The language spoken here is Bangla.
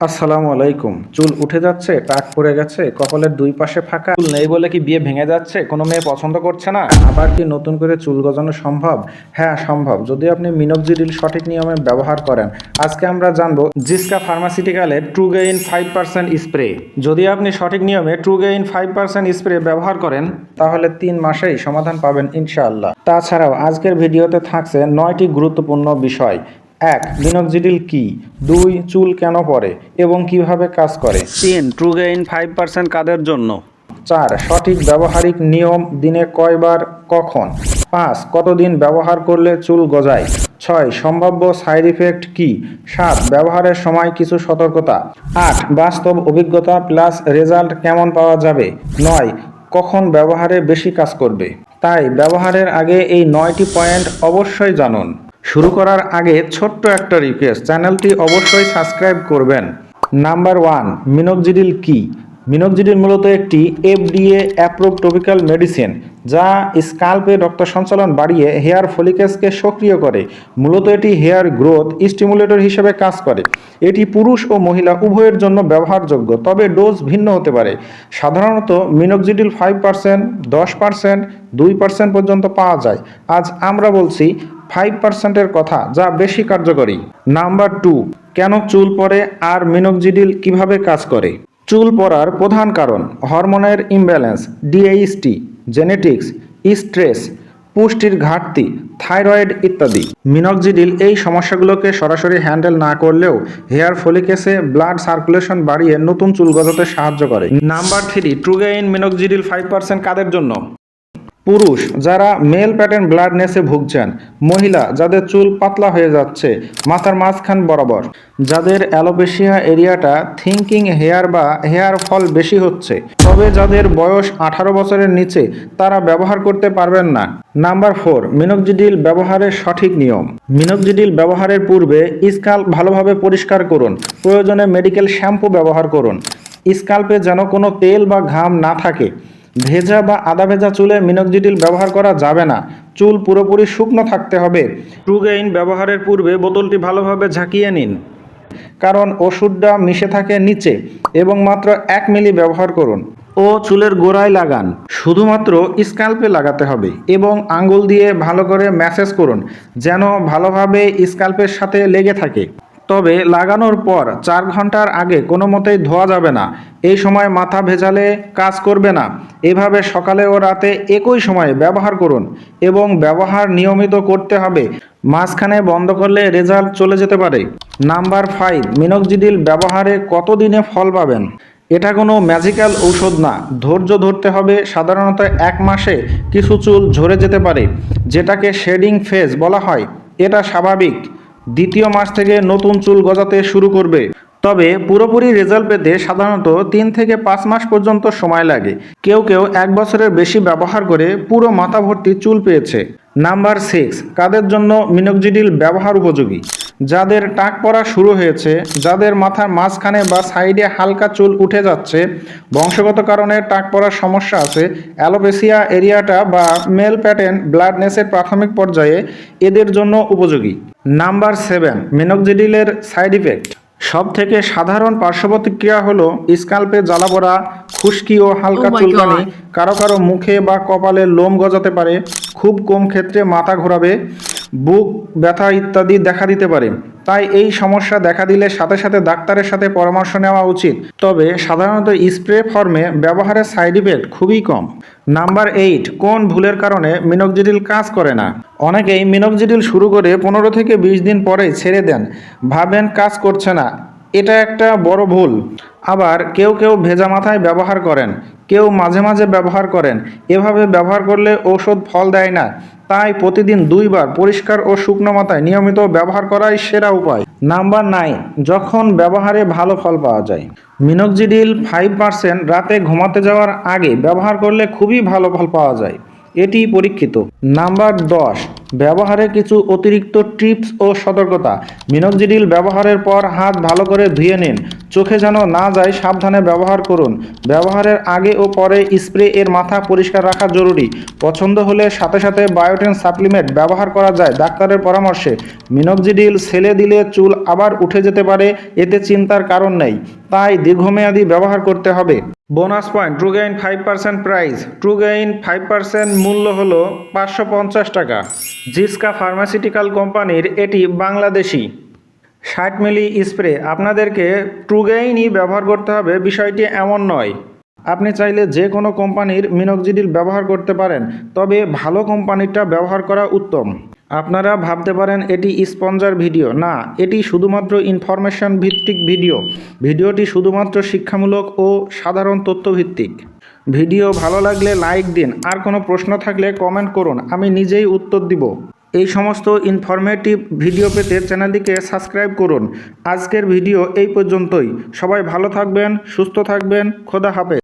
আসসালামু আলাইকুম। চুল উঠে যাচ্ছে, টাক পড়ে গেছে, কপালের দুই পাশে ফাঁকা, চুল নেই বলে কি বিয়ে ভেঙে যাচ্ছে, কোনো মেয়ে পছন্দ করছে না? আবার কি নতুন করে চুল গজানো সম্ভব? হ্যাঁ সম্ভব, যদি আপনি মিনোক্সিডিল সঠিক নিয়মে ব্যবহার করেন। আজকে আমরা জানবো জিসকা ফার্মাসিউটিক্যালের ট্রুগেইন 5% স্প্রে। যদি আপনি সঠিক নিয়মে ট্রুগেইন 5% স্প্রে ব্যবহার করেন তাহলে 3 মাসেই সমাধান পাবেন ইনশাআল্লাহ। তাছাড়াও আজকের ভিডিওতে থাকছে 9টি গুরুত্বপূর্ণ বিষয়। 1. মিনোক্সিডিল কি? 2. চুল কেন পড়ে এবং কিভাবে কাজ করে? 3. ট্রুগেইন 5% কাদের জন্য? 4. সঠিক ব্যবহারিক নিয়ম, দিনে কয়বার, কখন? 5. কতদিন ব্যবহার করলে চুল গজায়? 6. সম্ভাব্য সাইড ইফেক্ট কি? 7. ব্যবহারের সময় কিছু সতর্কতা। 8. বাস্তব অভিজ্ঞতা প্লাস রেজাল্ট কেমন পাওয়া যাবে? 9. কখন ব্যবহারে বেশি কাজ করবে? তাই ব্যবহারের আগে এই 9টি পয়েন্ট অবশ্যই জানুন। শুরু করার আগে ছোট্ট একটা রিকোয়েস্ট, চ্যানেলটি অবশ্যই সাবস্ক্রাইব করবেন। নাম্বার 1, মিনোক্সিডিল কি? মিনোক্সিডিল মূলত একটি FDA অ্যাপ্রুভড টপিক্যাল মেডিসিন যা স্কাল্পে রক্ত সঞ্চালন বাড়িয়ে হেয়ার ফলিকেলসকে সক্রিয় করে। মূলত এটি হেয়ার গ্রোথ স্টিমুলেটর হিসেবে কাজ করে। এটি পুরুষ ও মহিলা উভয়ের জন্য ব্যবহারযোগ্য, তবে ডোজ ভিন্ন হতে পারে। সাধারণত মিনোক্সিডিল 5%, 10%, 2% পর্যন্ত পাওয়া যায়। আজ আমরা বলছি 5%-এর কথা, যা বেশি কার্যকরী। নাম্বার 2, কেন চুল পড়ে আর মিনোক্সিডিল কিভাবে কাজ করে? চুল পড়ার প্রধান কারণ হরমোনের ইমব্যালেন্স, ডিএইচটি, জেনেটিক্স, স্ট্রেস, পুষ্টির ঘাটতি, থাইরয়েড ইত্যাদি। মিনোক্সিডিল এই সমস্যাগুলোকে সরাসরি হ্যান্ডেল না করলেও হেয়ার ফলিকেসে ব্লাড সার্কুলেশন বাড়িয়ে নতুন চুল গজাতে সাহায্য করে। নাম্বার 3, ট্রুগেইন মিনোক্সিডিল 5% কাদের জন্য? পুরুষ যারা মেল প্যাটার্ন ব্লাডনেসে ভুগছেন, মহিলা যাদের চুল পাতলা হয়ে যাচ্ছে মাথার মাঝখান বরাবর, যাদের অ্যালোপেশিয়া এরিয়াটা থিঙ্কিং হেয়ার বা হেয়ার ফল বেশি হচ্ছে, তবে যাদের বয়স 18 বছরের নিচে তারা ব্যবহার করতে পারবেন না। নাম্বার 4, মিনোক্সিডিল ব্যবহারের সঠিক নিয়ম। মিনোক্সিডিল ব্যবহারের পূর্বে স্কাল্প ভালোভাবে পরিষ্কার করুন, প্রয়োজনে মেডিকেল শ্যাম্পু ব্যবহার করুন। স্কাল্পে যেন কোনো তেল বা ঘাম না থাকে। ভেজা বা আধা ভেজা চুলে মিনোক্সিডিল ব্যবহার করা যাবে না, চুল পুরোপুরি শুকনো থাকতে হবে। ট্রুগেইন ব্যবহারের পূর্বে বোতলটি ভালোভাবে ঝাঁকিয়ে নিন, কারণ ওষুধটা মিশে থাকে নিচে, এবং মাত্র 1 মিলি ব্যবহার করুন ও চুলের গোড়ায় লাগান। শুধুমাত্র স্ক্যাল্পে লাগাতে হবে এবং আঙ্গুল দিয়ে ভালো করে ম্যাসেজ করুন যেন ভালোভাবে স্ক্যাল্পের সাথে লেগে থাকে। তবে লাগানোর পর 4 ঘন্টার আগে কোনো মতেই ধোয়া যাবে না। এই সময় মাথা ভেজালে কাজ করবে না। এভাবে সকালে ও রাতে একই সময়ে ব্যবহার করুন এবং ব্যবহার নিয়মিত করতে হবে। মাঝখানে বন্ধ করলে রেজাল্ট চলে যেতে পারে। নাম্বার 5, মিনোক্সিডিল ব্যবহারে কতদিনে ফল পাবেন? এটা কোনো ম্যাজিক্যাল ঔষধ না, ধৈর্য ধরতে হবে। সাধারণত 1 মাসে কিছু চুল ঝরে যেতে পারে, যেটাকে শেডিং ফেজ বলা হয়। এটা স্বাভাবিক। দ্বিতীয় মাস থেকে নতুন চুল গজাতে শুরু করবে। তবে পুরোপুরি রেজাল্ট পেতে সাধারণত 3 থেকে 5 মাস পর্যন্ত সময় লাগে। কেউ কেউ 1 বছরের বেশি ব্যবহার করে পুরো মাথা ভর্তি চুল পেয়েছে। নাম্বার 6, কাদের জন্য মিনোক্সিডিল ব্যবহার উপযোগী? যাদের টাক পড়া শুরু হয়েছে, যাদের মাথার মাঝখানে বা সাইডে হালকা চুল উঠে যাচ্ছে, বংশগত কারণে টাক পড়ার সমস্যা আছে, অ্যালোপেসিয়া এরিয়াটা বা মেল প্যাটার্ন ব্লাডনেসের প্রাথমিক পর্যায়ে, এদের জন্য উপযোগী। নাম্বার 7, মিনোক্সিডিলের সাইড ইফেক্ট। সব থেকে সাধারণ পার্শ্ব প্রতিক্রিয়া হলো স্কাল্পে জ্বালা পোড়া, খুশকি ও হালকা চুলকানি। কারো কারো মুখে বা কপালে লোম গজাতে পারে। খুব কম ক্ষেত্রে মাথা ঘোরাবে, বুক ব্যথা ইত্যাদি দেখা দিতে পারে। তাই এই সমস্যা দেখা দিলে সাথে সাথে ডাক্তারের সাথে পরামর্শ নেওয়া উচিত। তবে সাধারণত স্প্রে ফর্মে ব্যবহারের সাইড ইফেক্ট খুবই কম। নাম্বার 8, কোন ভুলের কারণে মিনোক্সিডিল কাজ করে না? অনেকেই মিনোক্সিডিল শুরু করে 15 থেকে 20 দিন পরেই ছেড়ে দেন, ভাবেন কাজ করছে না। এটা একটা বড় ভুল। আবার কেউ কেউ ভেজা মাথায় ব্যবহার করেন, কেউ মাঝে মাঝে ব্যবহার করেন। এভাবে ব্যবহার করলে ঔষধ ফল দেয় না। তাই প্রতিদিন 2 বার পরিষ্কার ও শুকনো মাথায় নিয়মিত ব্যবহার করাই সেরা উপায়। নাম্বার 9, যখন ব্যবহারে ভালো ফল পাওয়া যায়। মিনোক্সিডিল 5% রাতে ঘুমাতে যাওয়ার আগে ব্যবহার করলে খুবই ভালো ফল পাওয়া যায়, এটি পরীক্ষিত। নাম্বার 10, ব্যবহারে কিছু অতিরিক্ত টিপস ও সতর্কতা। মিনোক্সিডিল ব্যবহারের পর হাত ভালো করে ধুয়ে নিন। চোখে যেন না যায় সাবধানে ব্যবহার করুন। ব্যবহারের আগে ও পরে স্প্রে এর মাথা পরিষ্কার রাখা জরুরি। পছন্দ হলে সাথে সাথে বায়োটিন সাপ্লিমেন্ট ব্যবহার করা যায় ডাক্তারের পরামর্শে। মিনক্সিডিল ছেলে দিলে চুল আবার উঠে যেতে পারে, এতে চিন্তার কারণ নেই, তাই দীর্ঘমেয়াদী ব্যবহার করতে হবে। Bonus point Trugain 5% price. Trugain 5% মূল্য হলো 550 টাকা। জিসকা ফার্মাসিউটিক্যাল কোম্পানির এটি বাংলাদেশি 60 মিলি স্প্রে। আপনাদেরকে ট্রুগেইনই ব্যবহার করতে হবে বিষয়টি এমন নয়। আপনি চাইলে যে কোনো কোম্পানির মিনক্সিডিল ব্যবহার করতে পারেন, তবে ভালো কোম্পানিটা ব্যবহার করা উত্তম। আপনারা ভাবতে পারেন এটি স্পন্সর ভিডিও, না, এটি শুধুমাত্র ইনফরমেশন ভিত্তিক ভিডিও। ভিডিওটি শুধুমাত্র শিক্ষামূলক ও সাধারণ তথ্যভিত্তিক। ভিডিও ভালো লাগলে লাইক দিন, আর কোনো প্রশ্ন থাকলে কমেন্ট করুন, আমি নিজেই উত্তর দিব। এই সমস্ত ইনফরমেটিভ ভিডিও পেতে চ্যানেলটিকে সাবস্ক্রাইব করুন। আজকের ভিডিও এই পর্যন্তই। সবাই ভালো থাকবেন, সুস্থ থাকবেন, খোদা হাফেজ।